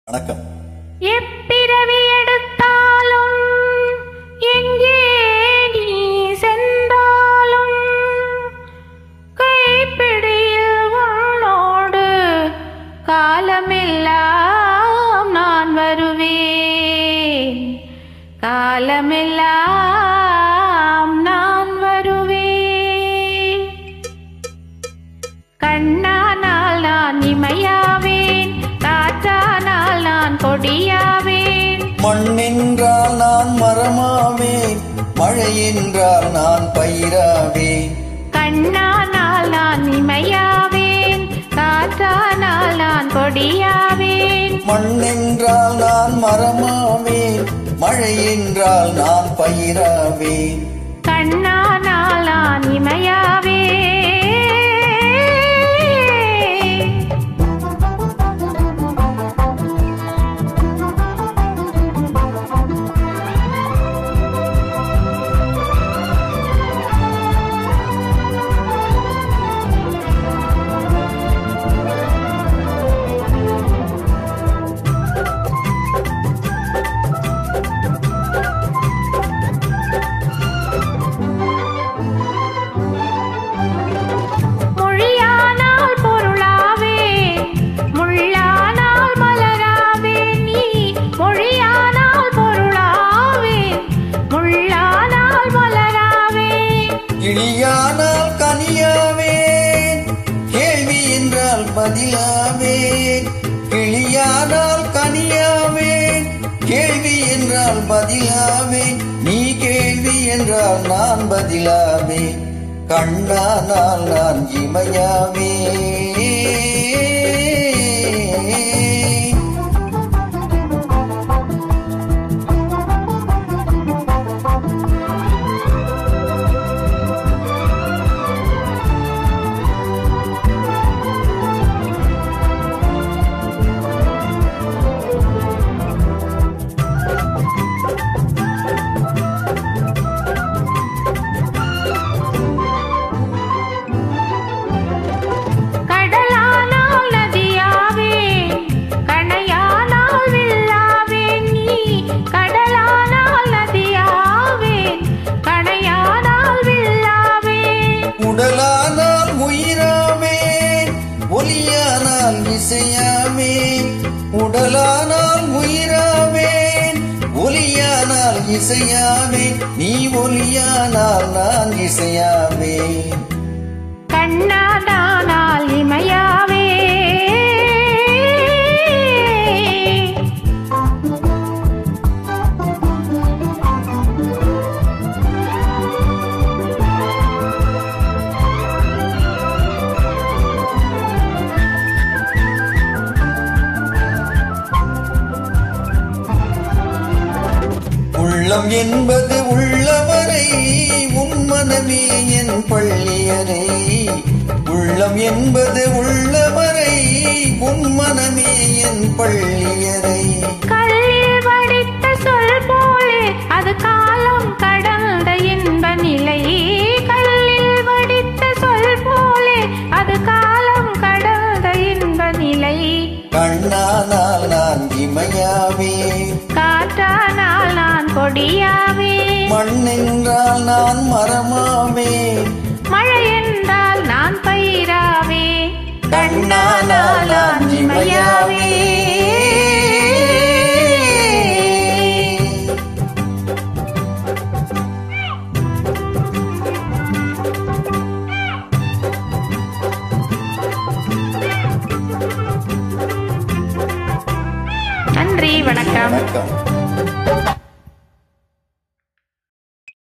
வணக்கம். எப்பிறவி எடுத்தாலும் எங்கே நீ சென்றாலும் கைப்பிடியில் உன்னோடு காலமெல்லாம் நான் வருவேன், காலமெல்லாம் நான் வருவேன். கண்ணானால் நான் இமையாவேன், காற்றானால் நான் கொடியாவேன். மண்ணென்றால் நான் மரமாவேன், மழை என்றால் நான் பயிராவேன். கண்ணானால் நான் இமையாவேன், காற்றானால் நான் கொடியாவேன். மண்ணென்றால் நான் மரமாவேன், மழை என்றால் நான் பயிராவேன். கண்ணானால் நான் இமையாவேன். கிளியானால் கனியாவேன், கேள்வி என்றால் பதிலாவேன். கிளியானால் கனியாவேன், கேள்வி என்றால் பதிலாவேன். நீ கேள்வி என்றால் நான் பதிலாவேன். கண்ணானால் நான் இமையாவேன். உடலானால் உயிராவேன், ஒலியானால் இசையாவேன். உடலானால் உயிராவேன், ஒலியானால் இசையாவேன். நீ ஒலியானால் நான் இசையாவேன். கண்ணானால் இமையாவே. உள்ளம் என்பது உள்ளவரை, உன் மனமே என் பள்ளியறை. உள்ளம் என்பது உள்ளவரை, உன் மனமே என் பள்ளியறை. கல்லில் வடித்த சொல் போலே அது காலம் கடந்த இன்ப நிலை. கல்லில் வடித்த சொல் போலே அது காலம் கடந்த இன்ப நிலை. கண்ணானால் நான் இமையாவே, காற்றானால் நான் கொடியாவே. மண்ணென்றால் நான் மரமாவே, மழை என்றால் நான் பயிராவே. கண்ணானால் நான் இமையாவே. நன்றி, வணக்கம். வணக்கம்.